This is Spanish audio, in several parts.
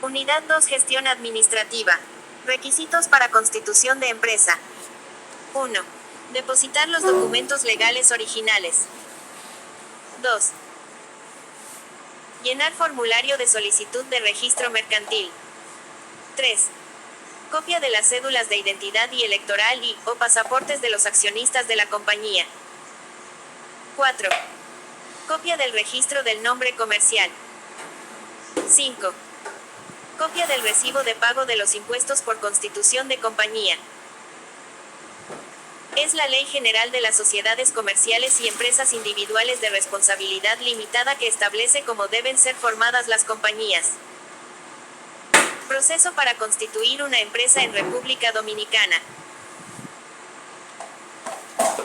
Unidad 2. Gestión administrativa. Requisitos para constitución de empresa. 1. Depositar los documentos legales originales. 2. Llenar formulario de solicitud de registro mercantil. 3. Copia de las cédulas de identidad y electoral o pasaportes de los accionistas de la compañía. 4. Copia del registro del nombre comercial. 5. Copia del recibo de pago de los impuestos por constitución de compañía. Es la Ley General de las Sociedades Comerciales y Empresas Individuales de Responsabilidad Limitada que establece cómo deben ser formadas las compañías. Proceso para constituir una empresa en República Dominicana.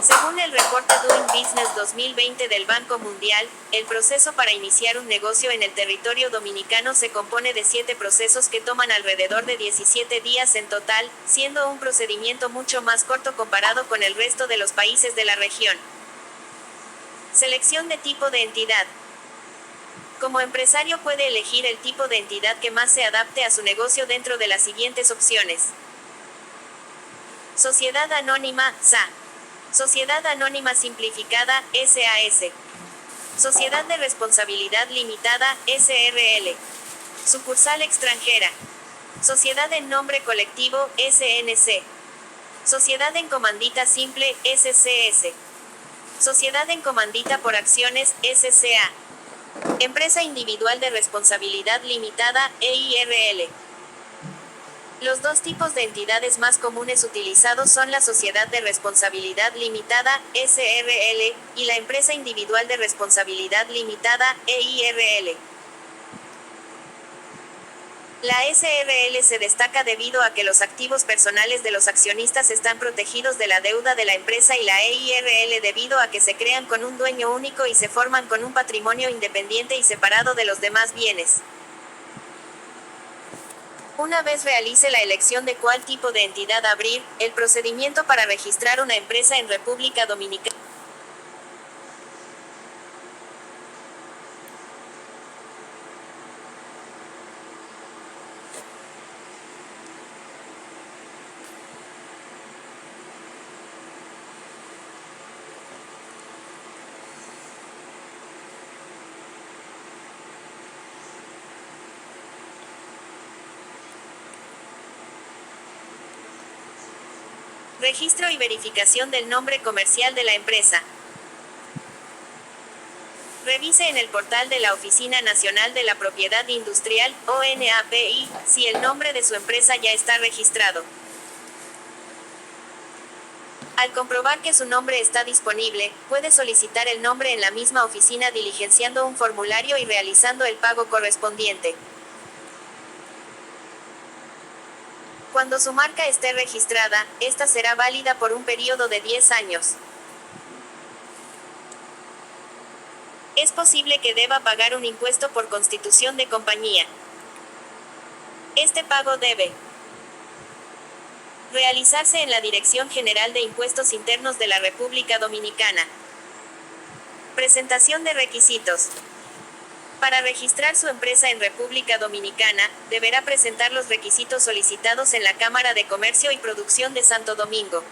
Según el reporte Doing Business 2020 del Banco Mundial, el proceso para iniciar un negocio en el territorio dominicano se compone de 7 procesos que toman alrededor de 17 días en total, siendo un procedimiento mucho más corto comparado con el resto de los países de la región. Selección de tipo de entidad. Como empresario puede elegir el tipo de entidad que más se adapte a su negocio dentro de las siguientes opciones. Sociedad Anónima, SA. Sociedad Anónima Simplificada, SAS. Sociedad de Responsabilidad Limitada, SRL. Sucursal extranjera. Sociedad en nombre colectivo, SNC. Sociedad en comandita simple, SCS. Sociedad en comandita por acciones, SCA. Empresa individual de responsabilidad limitada, EIRL. Los dos tipos de entidades más comunes utilizados son la Sociedad de Responsabilidad Limitada, SRL, y la Empresa Individual de Responsabilidad Limitada, EIRL. La SRL se destaca debido a que los activos personales de los accionistas están protegidos de la deuda de la empresa y la EIRL debido a que se crean con un dueño único y se forman con un patrimonio independiente y separado de los demás bienes. Una vez realice la elección de cuál tipo de entidad abrir, el procedimiento para registrar una empresa en República Dominicana. Registro y verificación del nombre comercial de la empresa. Revise en el portal de la Oficina Nacional de la Propiedad Industrial, ONAPI, si el nombre de su empresa ya está registrado. Al comprobar que su nombre está disponible, puede solicitar el nombre en la misma oficina diligenciando un formulario y realizando el pago correspondiente. Cuando su marca esté registrada, esta será válida por un periodo de 10 años. Es posible que deba pagar un impuesto por constitución de compañía. Este pago debe realizarse en la Dirección General de Impuestos Internos de la República Dominicana. Presentación de requisitos. Para registrar su empresa en República Dominicana, deberá presentar los requisitos solicitados en la Cámara de Comercio y Producción de Santo Domingo,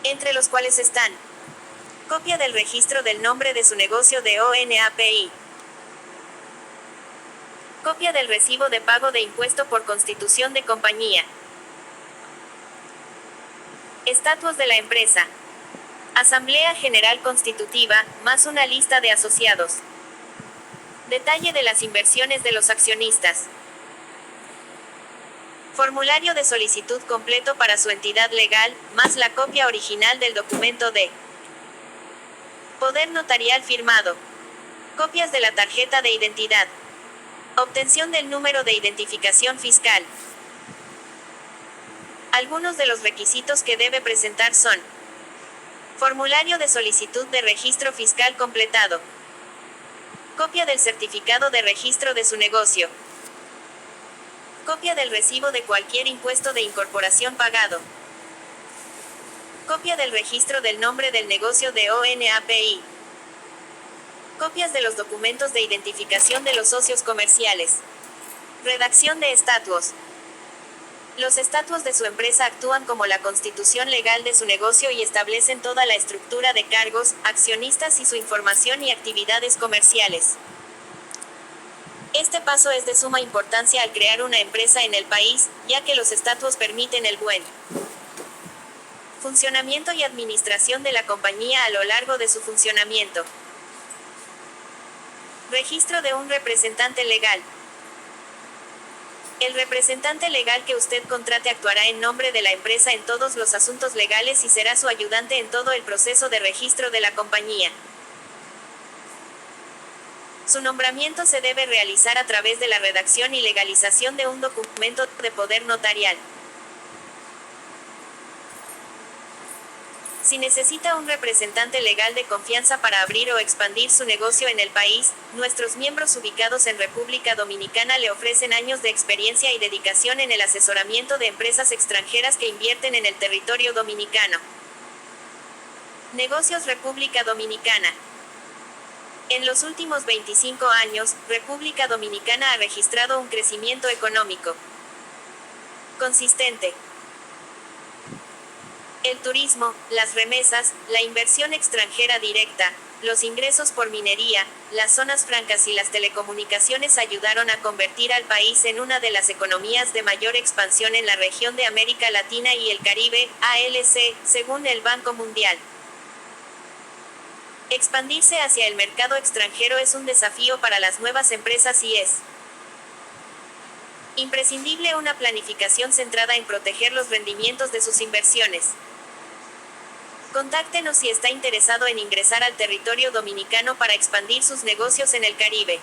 entre los cuales están: copia del registro del nombre de su negocio de ONAPI, copia del recibo de pago de impuesto por constitución de compañía, estatutos de la empresa, Asamblea General Constitutiva, más una lista de asociados. Detalle de las inversiones de los accionistas. Formulario de solicitud completo para su entidad legal, más la copia original del documento de poder notarial firmado. Copias de la tarjeta de identidad. Obtención del número de identificación fiscal. Algunos de los requisitos que debe presentar son: formulario de solicitud de registro fiscal completado, copia del certificado de registro de su negocio, copia del recibo de cualquier impuesto de incorporación pagado, copia del registro del nombre del negocio de ONAPI, copias de los documentos de identificación de los socios comerciales. Redacción de estatutos. Los estatutos de su empresa actúan como la constitución legal de su negocio y establecen toda la estructura de cargos, accionistas y su información y actividades comerciales. Este paso es de suma importancia al crear una empresa en el país, ya que los estatutos permiten el buen funcionamiento y administración de la compañía a lo largo de su funcionamiento. Registro de un representante legal. El representante legal que usted contrate actuará en nombre de la empresa en todos los asuntos legales y será su ayudante en todo el proceso de registro de la compañía. Su nombramiento se debe realizar a través de la redacción y legalización de un documento de poder notarial. Si necesita un representante legal de confianza para abrir o expandir su negocio en el país, nuestros miembros ubicados en República Dominicana le ofrecen años de experiencia y dedicación en el asesoramiento de empresas extranjeras que invierten en el territorio dominicano. Negocios República Dominicana. En los últimos 25 años, República Dominicana ha registrado un crecimiento económico consistente. El turismo, las remesas, la inversión extranjera directa, los ingresos por minería, las zonas francas y las telecomunicaciones ayudaron a convertir al país en una de las economías de mayor expansión en la región de América Latina y el Caribe, ALC, según el Banco Mundial. Expandirse hacia el mercado extranjero es un desafío para las nuevas empresas y es imprescindible una planificación centrada en proteger los rendimientos de sus inversiones. Contáctenos si está interesado en ingresar al territorio dominicano para expandir sus negocios en el Caribe.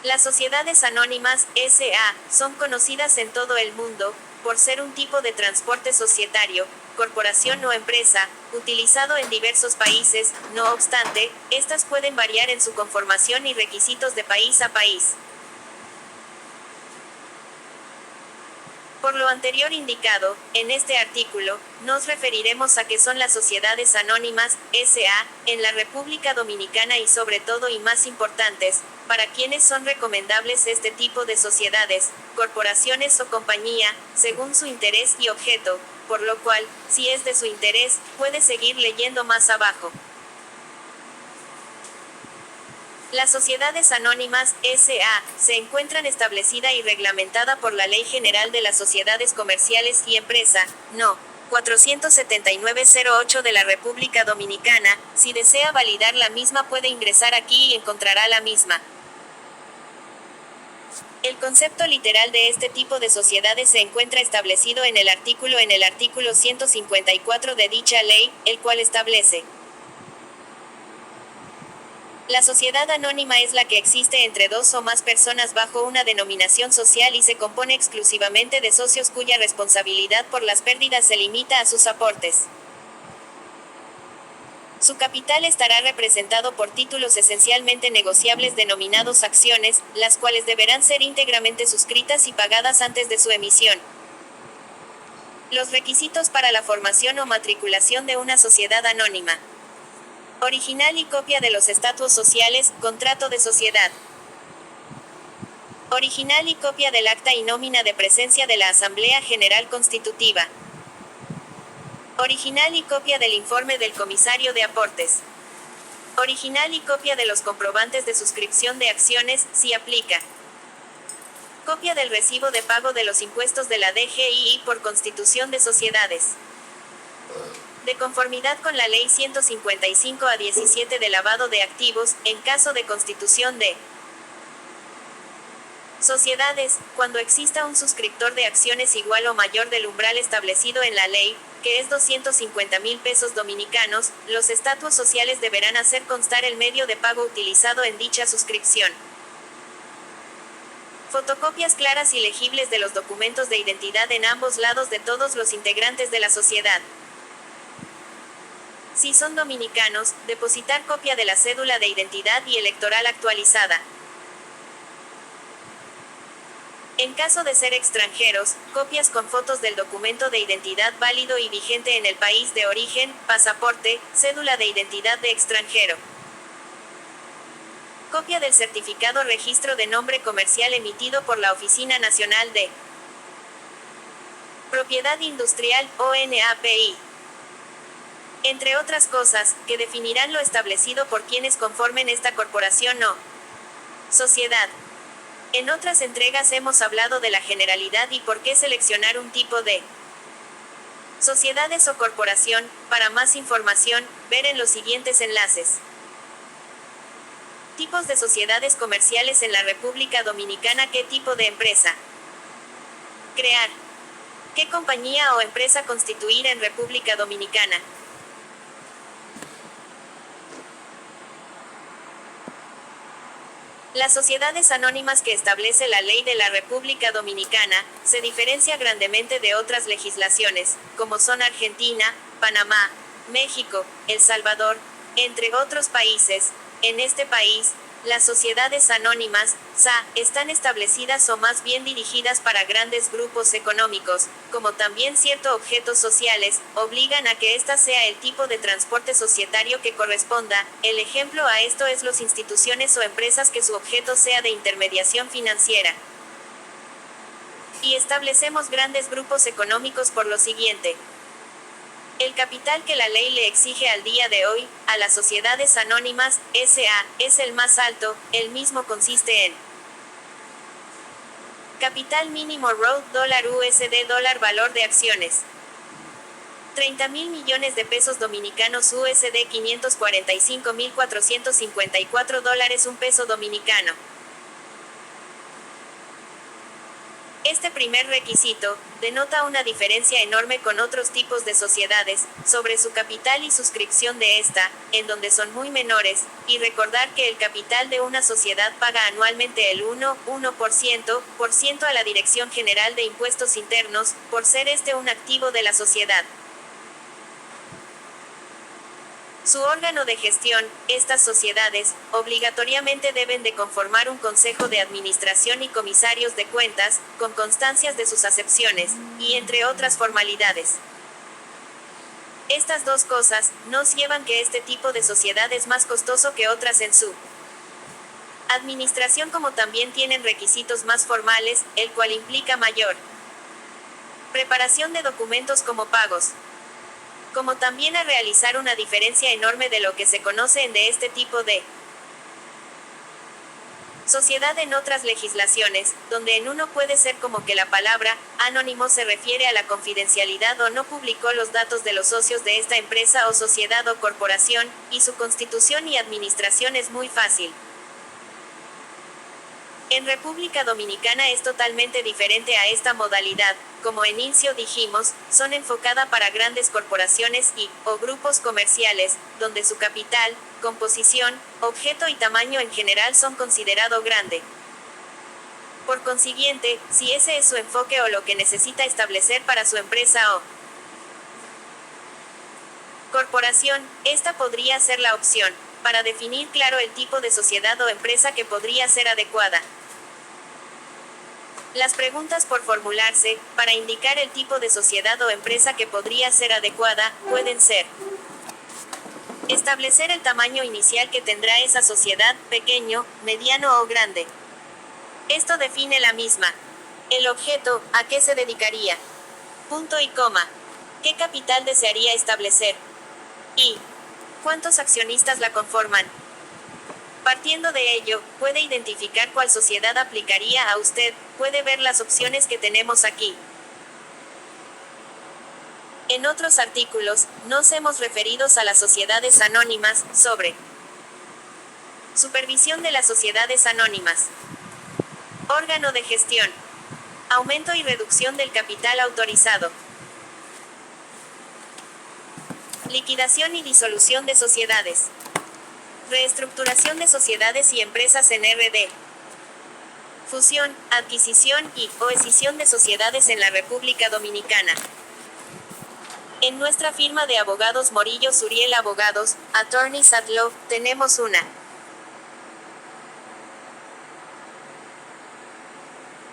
Las sociedades anónimas, S.A., son conocidas en todo el mundo, por ser un tipo de transporte societario, corporación o empresa, utilizado en diversos países. No obstante, estas pueden variar en su conformación y requisitos de país a país. Por lo anterior indicado, en este artículo, nos referiremos a qué son las sociedades anónimas, S.A., en la República Dominicana y sobre todo y más importantes, para quienes son recomendables este tipo de sociedades, corporaciones o compañía, según su interés y objeto, por lo cual, si es de su interés, puede seguir leyendo más abajo. Las sociedades anónimas, S.A., se encuentran establecida y reglamentada por la Ley General de las Sociedades Comerciales y Empresa, No. 479-08 de la República Dominicana. Si desea validar la misma puede ingresar aquí y encontrará la misma. El concepto literal de este tipo de sociedades se encuentra establecido en el artículo 154 de dicha ley, el cual establece: la sociedad anónima es la que existe entre dos o más personas bajo una denominación social y se compone exclusivamente de socios cuya responsabilidad por las pérdidas se limita a sus aportes. Su capital estará representado por títulos esencialmente negociables denominados acciones, las cuales deberán ser íntegramente suscritas y pagadas antes de su emisión. Los requisitos para la formación o matriculación de una sociedad anónima: original y copia de los estatutos sociales, contrato de sociedad. Original y copia del acta y nómina de presencia de la Asamblea General Constitutiva. Original y copia del informe del comisario de aportes. Original y copia de los comprobantes de suscripción de acciones, si aplica. Copia del recibo de pago de los impuestos de la DGI por constitución de sociedades. De conformidad con la Ley 155/17 de lavado de activos, en caso de constitución de sociedades, cuando exista un suscriptor de acciones igual o mayor del umbral establecido en la ley, que es 250,000 pesos dominicanos, los estatutos sociales deberán hacer constar el medio de pago utilizado en dicha suscripción. Fotocopias claras y legibles de los documentos de identidad en ambos lados de todos los integrantes de la sociedad. Si son dominicanos, depositar copia de la cédula de identidad y electoral actualizada. En caso de ser extranjeros, copias con fotos del documento de identidad válido y vigente en el país de origen, pasaporte, cédula de identidad de extranjero. Copia del certificado registro de nombre comercial emitido por la Oficina Nacional de Propiedad Industrial, ONAPI. Entre otras cosas, que definirán lo establecido por quienes conformen esta corporación o sociedad. En otras entregas hemos hablado de la generalidad y por qué seleccionar un tipo de sociedades o corporación. Para más información, ver en los siguientes enlaces. Tipos de sociedades comerciales en la República Dominicana. ¿Qué tipo de empresa crear? ¿Qué compañía o empresa constituir en República Dominicana? Las sociedades anónimas que establece la ley de la República Dominicana, se diferencia grandemente de otras legislaciones, como son Argentina, Panamá, México, El Salvador, entre otros países. En este país, las sociedades anónimas, SA, están establecidas o más bien dirigidas para grandes grupos económicos, como también ciertos objetos sociales, obligan a que ésta sea el tipo de transporte societario que corresponda. El ejemplo a esto es las instituciones o empresas que su objeto sea de intermediación financiera. Y establecemos grandes grupos económicos por lo siguiente. El capital que la ley le exige al día de hoy, a las sociedades anónimas, S.A., es el más alto. El mismo consiste en capital mínimo road $USD valor de acciones 30.000 millones de pesos dominicanos USD 545.454 dólares un peso dominicano. Este primer requisito denota una diferencia enorme con otros tipos de sociedades, sobre su capital y suscripción de esta, en donde son muy menores, y recordar que el capital de una sociedad paga anualmente el 1% a la Dirección General de Impuestos Internos, por ser este un activo de la sociedad. Su órgano de gestión, estas sociedades, obligatoriamente deben de conformar un consejo de administración y comisarios de cuentas, con constancias de sus acepciones, y entre otras formalidades. Estas dos cosas, nos llevan que este tipo de sociedad es más costoso que otras en su administración, como también tienen requisitos más formales, el cual implica mayor preparación de documentos como pagos, como también a realizar una diferencia enorme de lo que se conoce de este tipo de sociedad en otras legislaciones, donde en uno puede ser como que la palabra anónimo se refiere a la confidencialidad o no publicó los datos de los socios de esta empresa o sociedad o corporación, y su constitución y administración es muy fácil. En República Dominicana es totalmente diferente a esta modalidad, como en inicio dijimos, son enfocada para grandes corporaciones o grupos comerciales, donde su capital, composición, objeto y tamaño en general son considerado grande. Por consiguiente, si ese es su enfoque o lo que necesita establecer para su empresa o corporación, esta podría ser la opción, para definir claro el tipo de sociedad o empresa que podría ser adecuada. Las preguntas por formularse, para indicar el tipo de sociedad o empresa que podría ser adecuada, pueden ser: establecer el tamaño inicial que tendrá esa sociedad, pequeño, mediano o grande. Esto define la misma. El objeto, ¿a qué se dedicaría? Punto y coma. ¿Qué capital desearía establecer? Y ¿cuántos accionistas la conforman? Partiendo de ello, puede identificar cuál sociedad aplicaría a usted. Puede ver las opciones que tenemos aquí. En otros artículos, nos hemos referido a las sociedades anónimas, sobre supervisión de las sociedades anónimas, órgano de gestión, aumento y reducción del capital autorizado, liquidación y disolución de sociedades, reestructuración de sociedades y empresas en RD, fusión, adquisición o escisión de sociedades en la República Dominicana. En nuestra firma de abogados Morillo Suriel Abogados, Attorneys at Law, tenemos una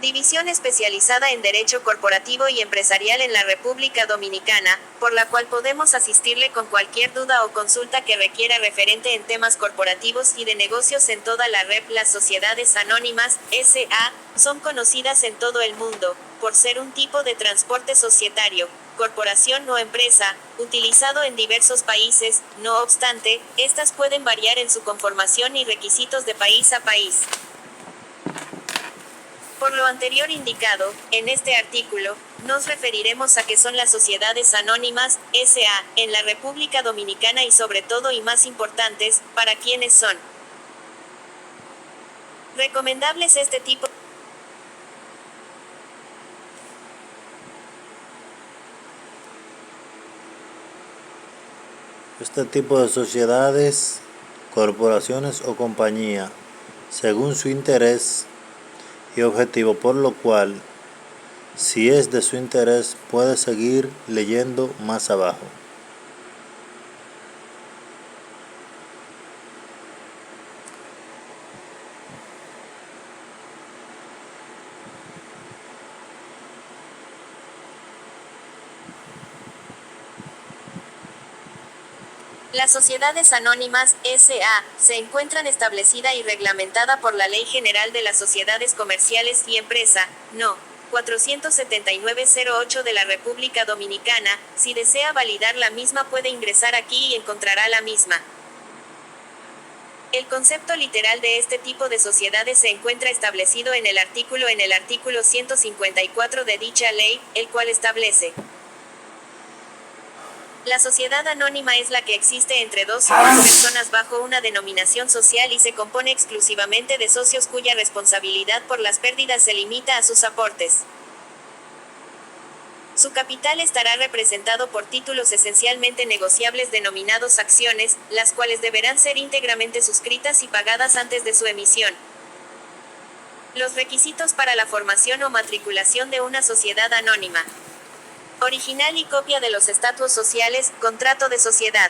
División especializada en Derecho Corporativo y Empresarial en la República Dominicana, por la cual podemos asistirle con cualquier duda o consulta que requiera referente en temas corporativos y de negocios en toda la red. Las sociedades anónimas, S.A., son conocidas en todo el mundo, por ser un tipo de transporte societario, corporación o empresa, utilizado en diversos países. No obstante, estas pueden variar en su conformación y requisitos de país a país. Por lo anterior indicado, en este artículo, nos referiremos a qué son las sociedades anónimas, S.A., en la República Dominicana y sobre todo y más importantes, para quiénes son recomendables este tipo. Este tipo de sociedades, corporaciones o compañía, según su interés y objetivo, por lo cual, si es de su interés, puede seguir leyendo más abajo. Las sociedades anónimas, S.A., se encuentran establecida y reglamentada por la Ley General de las Sociedades Comerciales y Empresa, No. 479-08 de la República Dominicana. Si desea validar la misma puede ingresar aquí y encontrará la misma. El concepto literal de este tipo de sociedades se encuentra establecido en el artículo 154 de dicha ley, el cual establece: la sociedad anónima es la que existe entre dos o más personas bajo una denominación social y se compone exclusivamente de socios cuya responsabilidad por las pérdidas se limita a sus aportes. Su capital estará representado por títulos esencialmente negociables denominados acciones, las cuales deberán ser íntegramente suscritas y pagadas antes de su emisión. Los requisitos para la formación o matriculación de una sociedad anónima: original y copia de los estatutos sociales, contrato de sociedad.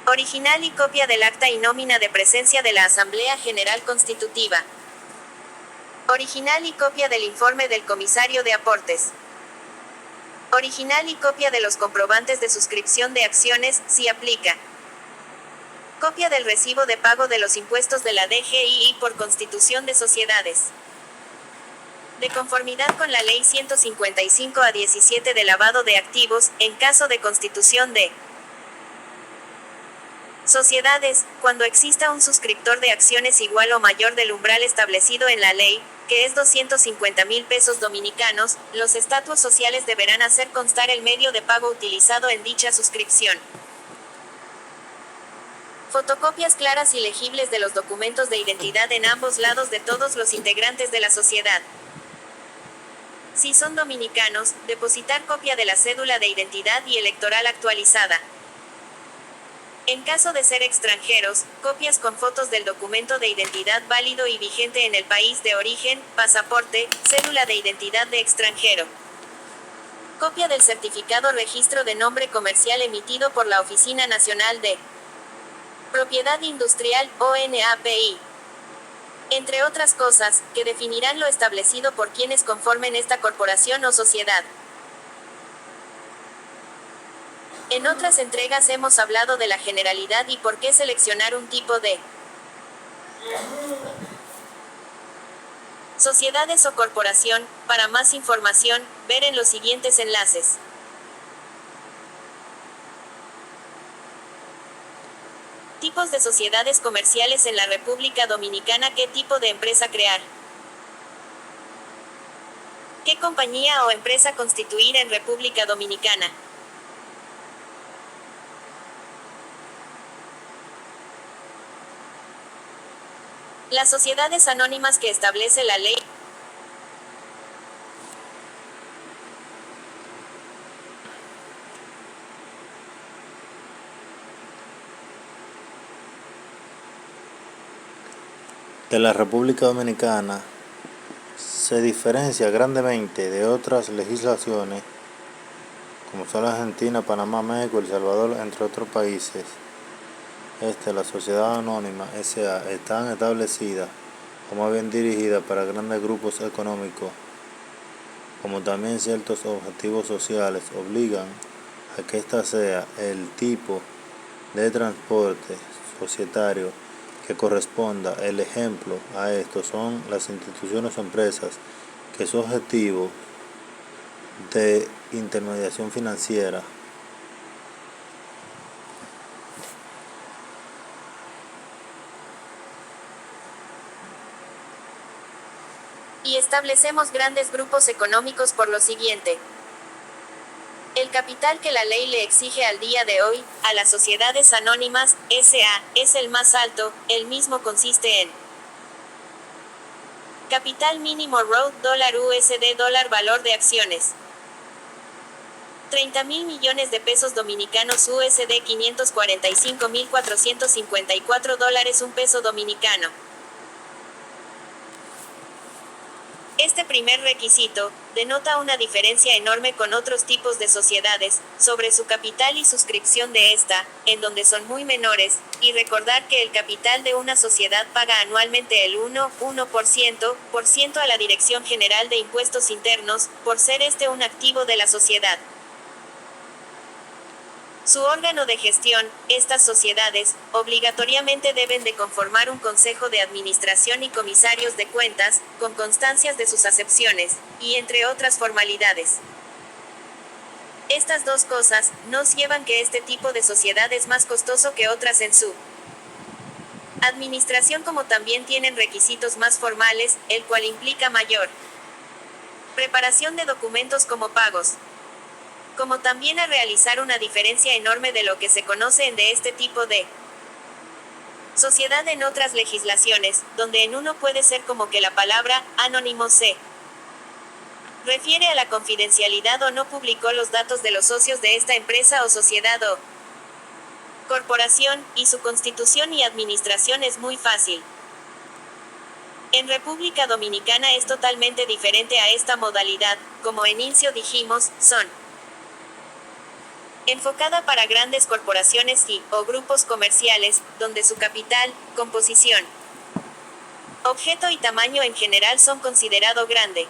Original y copia del acta y nómina de presencia de la Asamblea General Constitutiva. Original y copia del informe del comisario de aportes. Original y copia de los comprobantes de suscripción de acciones, si aplica. Copia del recibo de pago de los impuestos de la DGI por constitución de sociedades. De conformidad con la Ley 155/17 de lavado de activos, en caso de constitución de sociedades, cuando exista un suscriptor de acciones igual o mayor del umbral establecido en la ley, que es 250,000 pesos dominicanos, los estatutos sociales deberán hacer constar el medio de pago utilizado en dicha suscripción. Fotocopias claras y legibles de los documentos de identidad en ambos lados de todos los integrantes de la sociedad. Si son dominicanos, depositar copia de la cédula de identidad y electoral actualizada. En caso de ser extranjeros, copias con fotos del documento de identidad válido y vigente en el país de origen, pasaporte, cédula de identidad de extranjero. Copia del certificado registro de nombre comercial emitido por la Oficina Nacional de Propiedad Industrial, ONAPI. Entre otras cosas, que definirán lo establecido por quienes conformen esta corporación o sociedad. En otras entregas hemos hablado de la generalidad y por qué seleccionar un tipo de sociedades o corporación. Para más información, ver en los siguientes enlaces. Tipos de sociedades comerciales en la República Dominicana. ¿Qué tipo de empresa crear? ¿Qué compañía o empresa constituir en República Dominicana? Las sociedades anónimas que establece la ley. De la República Dominicana se diferencia grandemente de otras legislaciones como son la Argentina, Panamá, México, El Salvador, entre otros países. La sociedad anónima S.A. están establecidas o más bien dirigida para grandes grupos económicos, como también ciertos objetivos sociales, obligan a que ésta sea el tipo de transporte societario que corresponda. El ejemplo a esto son las instituciones o empresas que su objetivo de intermediación financiera y establecemos grandes grupos económicos por lo siguiente. El capital que la ley le exige al día de hoy, a las sociedades anónimas, S.A., es el más alto, el mismo consiste en capital mínimo ROE, dólar USD, dólar valor de acciones. 30.000 millones de pesos dominicanos USD, 545.454 dólares, un peso dominicano. Este primer requisito denota una diferencia enorme con otros tipos de sociedades, sobre su capital y suscripción de esta, en donde son muy menores, y recordar que el capital de una sociedad paga anualmente el 1% a la Dirección General de Impuestos Internos, por ser este un activo de la sociedad. Su órgano de gestión, estas sociedades, obligatoriamente deben de conformar un consejo de administración y comisarios de cuentas, con constancias de sus acepciones, y entre otras formalidades. Estas dos cosas nos llevan que este tipo de sociedad es más costoso que otras en su administración, como también tienen requisitos más formales, el cual implica mayor preparación de documentos como pagos, como también a realizar una diferencia enorme de lo que se conoce de este tipo de sociedad en otras legislaciones, donde en uno puede ser como que la palabra anónimo se refiere a la confidencialidad o no publicó los datos de los socios de esta empresa o sociedad o corporación, y su constitución y administración es muy fácil. En República Dominicana es totalmente diferente a esta modalidad, como en inicio dijimos, son enfocada para grandes corporaciones o grupos comerciales, donde su capital, composición, objeto y tamaño en general son considerado grande.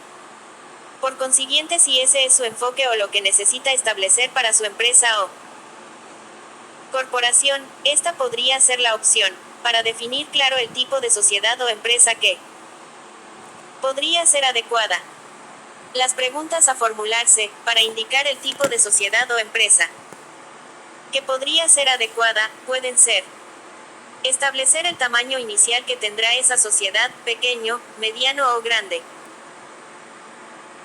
Por consiguiente, si ese es su enfoque o lo que necesita establecer para su empresa o corporación, esta podría ser la opción, para definir claro el tipo de sociedad o empresa que podría ser adecuada. Las preguntas a formularse, para indicar el tipo de sociedad o empresa que podría ser adecuada, pueden ser: establecer el tamaño inicial que tendrá esa sociedad, pequeño, mediano o grande.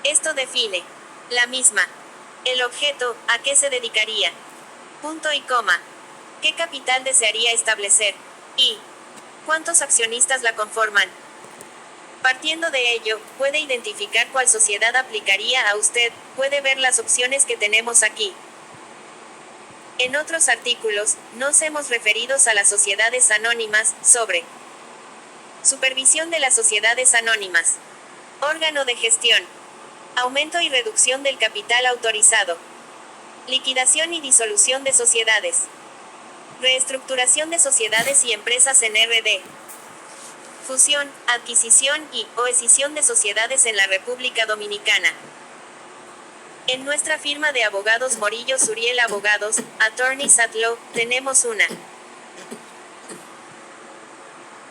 Esto define la misma. El objeto, a qué se dedicaría. Punto y coma. ¿Qué capital desearía establecer? Y ¿cuántos accionistas la conforman? Partiendo de ello, puede identificar cuál sociedad aplicaría a usted, puede ver las opciones que tenemos aquí. En otros artículos, nos hemos referido a las sociedades anónimas, sobre supervisión de las sociedades anónimas, órgano de gestión, aumento y reducción del capital autorizado, liquidación y disolución de sociedades, reestructuración de sociedades y empresas en RD, fusión, adquisición o escisión de sociedades en la República Dominicana. En nuestra firma de abogados Morillo Suriel Abogados, Attorneys at Law, tenemos una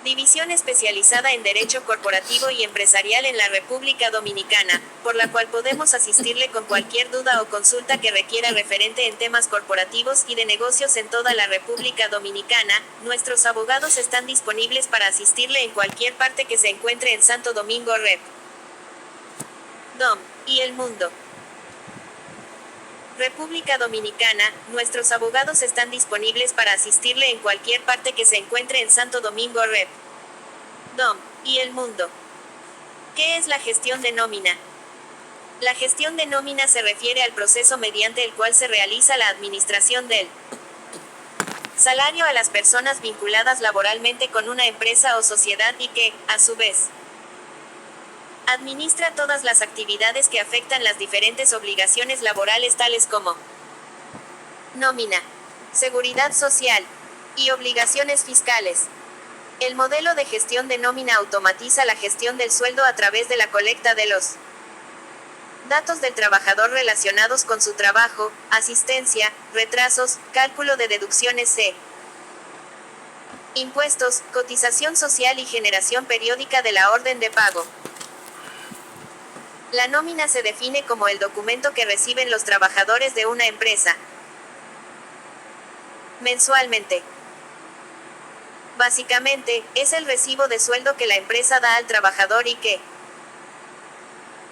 división especializada en Derecho Corporativo y Empresarial en la República Dominicana, por la cual podemos asistirle con cualquier duda o consulta que requiera referente en temas corporativos y de negocios en toda la República Dominicana. Nuestros abogados están disponibles para asistirle en cualquier parte que se encuentre en Santo Domingo, Rep. Dom. y el mundo. República Dominicana, nuestros abogados están disponibles para asistirle en cualquier parte que se encuentre en Santo Domingo, Rep. Dom. y el mundo. ¿Qué es la gestión de nómina? La gestión de nómina se refiere al proceso mediante el cual se realiza la administración del salario a las personas vinculadas laboralmente con una empresa o sociedad y que, a su vez, administra todas las actividades que afectan las diferentes obligaciones laborales tales como nómina, seguridad social y obligaciones fiscales. El modelo de gestión de nómina automatiza la gestión del sueldo a través de la colecta de los datos del trabajador relacionados con su trabajo, asistencia, retrasos, cálculo de deducciones impuestos, cotización social y generación periódica de la orden de pago. La nómina se define como el documento que reciben los trabajadores de una empresa mensualmente. Básicamente, es el recibo de sueldo que la empresa da al trabajador y que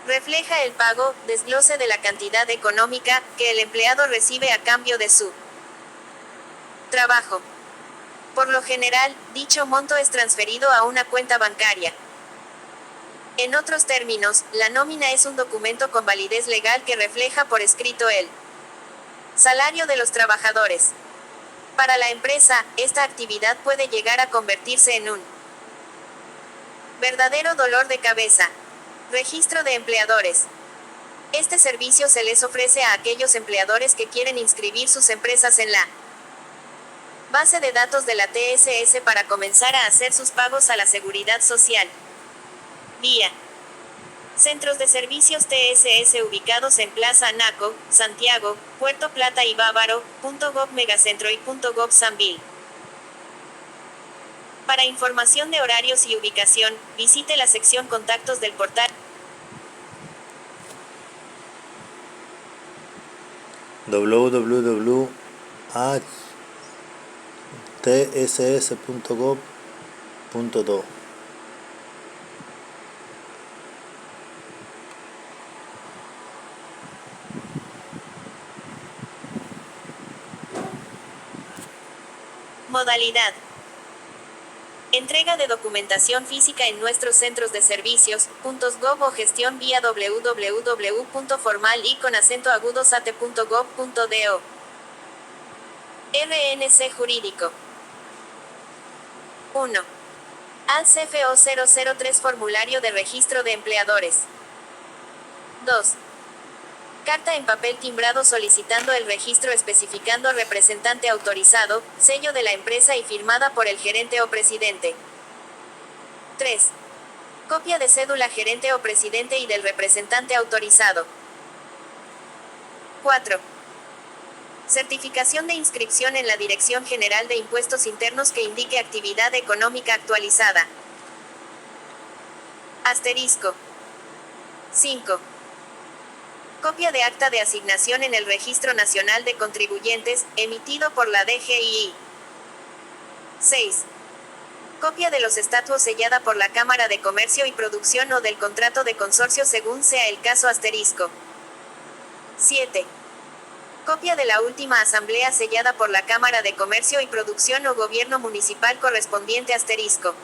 refleja el pago, desglose de la cantidad económica, que el empleado recibe a cambio de su trabajo. Por lo general, dicho monto es transferido a una cuenta bancaria. En otros términos, la nómina es un documento con validez legal que refleja por escrito el salario de los trabajadores. Para la empresa, esta actividad puede llegar a convertirse en un verdadero dolor de cabeza. Registro de empleadores. Este servicio se les ofrece a aquellos empleadores que quieren inscribir sus empresas en la base de datos de la TSS para comenzar a hacer sus pagos a la Seguridad Social. Vía centros de servicios TSS ubicados en Plaza Anaco, Santiago, Puerto Plata y Bávaro, .gov Megacentro y .gov Sambil. Para información de horarios y ubicación, visite la sección Contactos del portal www.tss.gov.do. Modalidad. Entrega de documentación física en nuestros centros de servicios, .gov o gestión vía www.formal-sat.gov.do. RNC Jurídico. 1. ACFO 003 Formulario de Registro de Empleadores. 2. Carta en papel timbrado solicitando el registro especificando representante autorizado, sello de la empresa y firmada por el gerente o presidente. 3. Copia de cédula gerente o presidente y del representante autorizado. 4. Certificación de inscripción en la Dirección General de Impuestos Internos que indique actividad económica actualizada. Asterisco. 5. Copia de acta de asignación en el Registro Nacional de Contribuyentes, emitido por la DGII. 6. Copia de los estatutos sellada por la Cámara de Comercio y Producción o del contrato de consorcio según sea el caso asterisco. 7. Copia de la última asamblea sellada por la Cámara de Comercio y Producción o Gobierno Municipal correspondiente asterisco.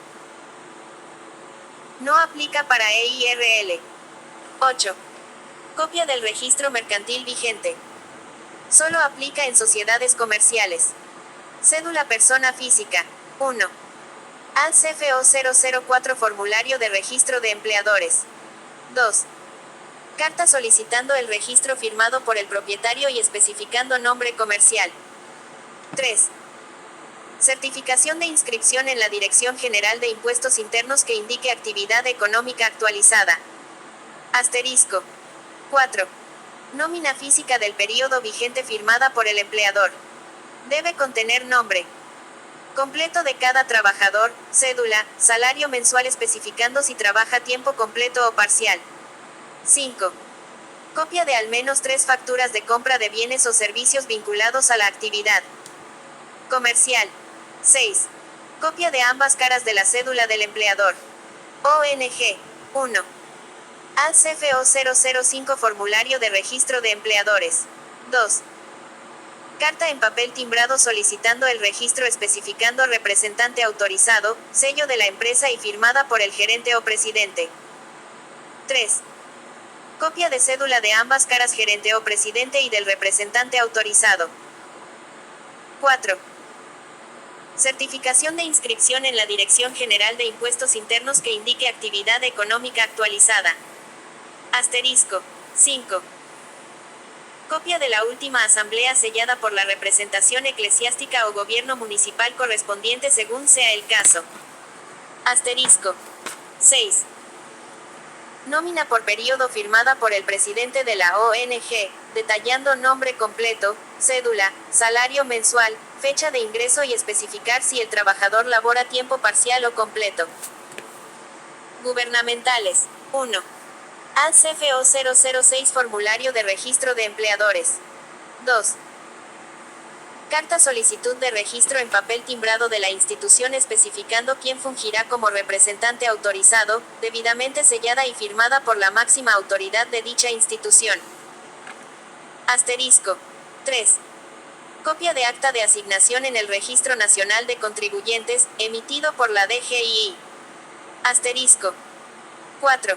No aplica para EIRL. 8. Copia del registro mercantil vigente. Solo aplica en sociedades comerciales. Cédula persona física. 1. ACFO 004 Formulario de registro de empleadores. 2. Carta solicitando el registro firmado por el propietario y especificando nombre comercial. 3. Certificación de inscripción en la Dirección General de Impuestos Internos que indique actividad económica actualizada. Asterisco. 4. Nómina física del periodo vigente firmada por el empleador. Debe contener nombre completo de cada trabajador, cédula, salario mensual especificando si trabaja a tiempo completo o parcial. 5. Copia de al menos 3 facturas de compra de bienes o servicios vinculados a la actividad comercial. 6. Copia de ambas caras de la cédula del empleador. ONG. 1. ACFO 005 Formulario de Registro de Empleadores. 2. Carta en papel timbrado solicitando el registro especificando representante autorizado, sello de la empresa y firmada por el gerente o presidente. 3. Copia de cédula de ambas caras gerente o presidente y del representante autorizado. 4. Certificación de inscripción en la Dirección General de Impuestos Internos que indique actividad económica actualizada. Asterisco. 5. Copia de la última asamblea sellada por la representación eclesiástica o gobierno municipal correspondiente según sea el caso. Asterisco. 6. Nómina por periodo firmada por el presidente de la ONG, detallando nombre completo, cédula, salario mensual, fecha de ingreso y especificar si el trabajador labora tiempo parcial o completo. Gubernamentales. 1. ACFO 006 Formulario de Registro de Empleadores. 2. Carta solicitud de registro en papel timbrado de la institución especificando quién fungirá como representante autorizado, debidamente sellada y firmada por la máxima autoridad de dicha institución. Asterisco. 3. Copia de acta de asignación en el Registro Nacional de Contribuyentes, emitido por la DGII. Asterisco. 4.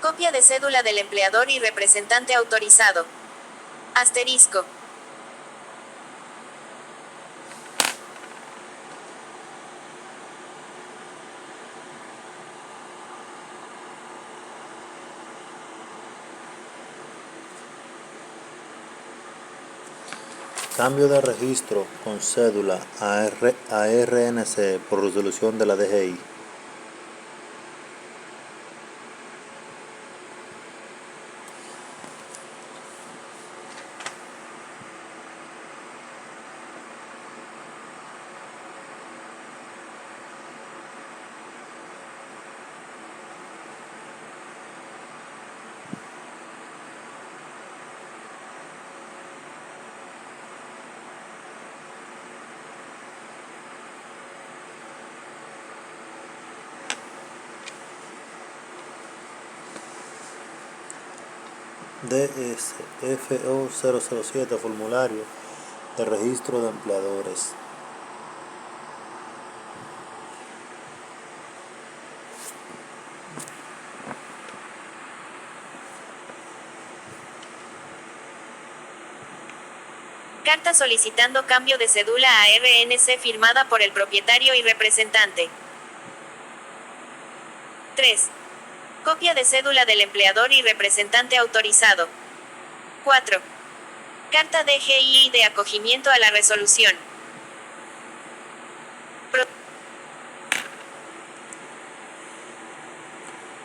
Copia de cédula del empleador y representante autorizado. Asterisco. Cambio de registro con cédula a RNC por resolución de la DGI. DSFO 007 Formulario de Registro de Empleadores. Carta solicitando cambio de cédula a RNC firmada por el propietario y representante. 3. Copia de cédula del empleador y representante autorizado. 4. Carta DGII de acogimiento a la resolución.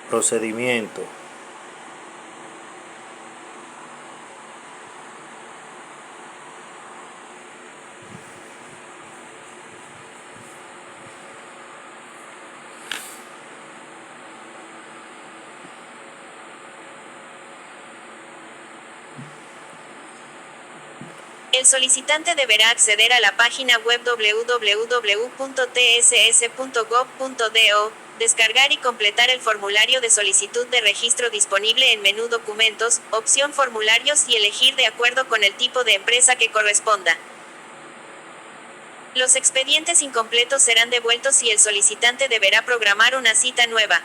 Procedimiento. El solicitante deberá acceder a la página web www.tss.gov.do, descargar y completar el formulario de solicitud de registro disponible en menú Documentos, opción Formularios y elegir de acuerdo con el tipo de empresa que corresponda. Los expedientes incompletos serán devueltos y el solicitante deberá programar una cita nueva.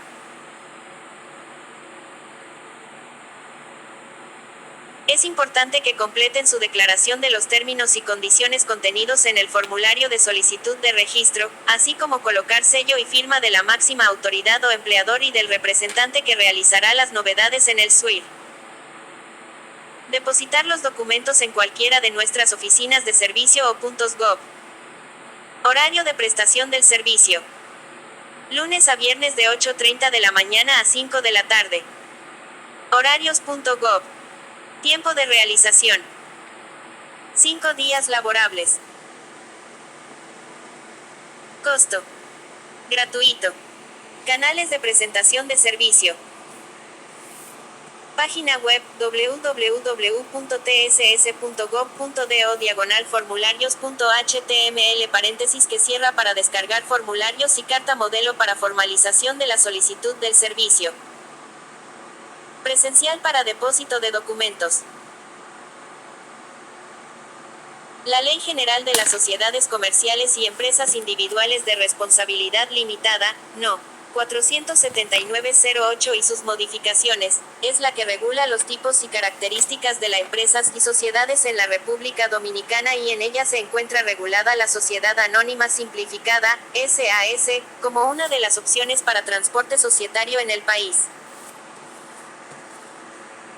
Es importante que completen su declaración de los términos y condiciones contenidos en el formulario de solicitud de registro, así como colocar sello y firma de la máxima autoridad o empleador y del representante que realizará las novedades en el SWIR. Depositar los documentos en cualquiera de nuestras oficinas de servicio o puntos gov. Horario de prestación del servicio. Lunes a viernes de 8:30 de la mañana a 5 de la tarde. Horarios.gov. Tiempo de realización. 5 días laborables. Costo. Gratuito. Canales de presentación de servicio. Página web www.tss.gov.do/formularios.html que cierra para descargar formularios y carta modelo para formalización de la solicitud del servicio. Presencial para depósito de documentos. La Ley General de las Sociedades Comerciales y Empresas Individuales de Responsabilidad Limitada, No. 479-08 y sus modificaciones, es la que regula los tipos y características de las empresas y sociedades en la República Dominicana y en ella se encuentra regulada la Sociedad Anónima Simplificada, SAS, como una de las opciones para transporte societario en el país.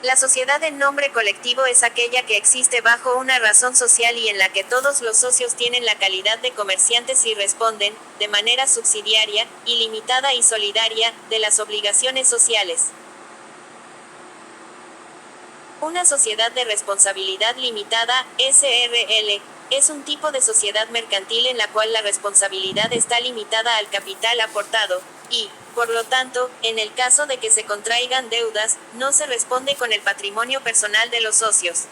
La sociedad en nombre colectivo es aquella que existe bajo una razón social y en la que todos los socios tienen la calidad de comerciantes y responden, de manera subsidiaria, ilimitada y solidaria, de las obligaciones sociales. Una sociedad de responsabilidad limitada, SRL, es un tipo de sociedad mercantil en la cual la responsabilidad está limitada al capital aportado, y, por lo tanto, en el caso de que se contraigan deudas, no se responde con el patrimonio personal de los socios.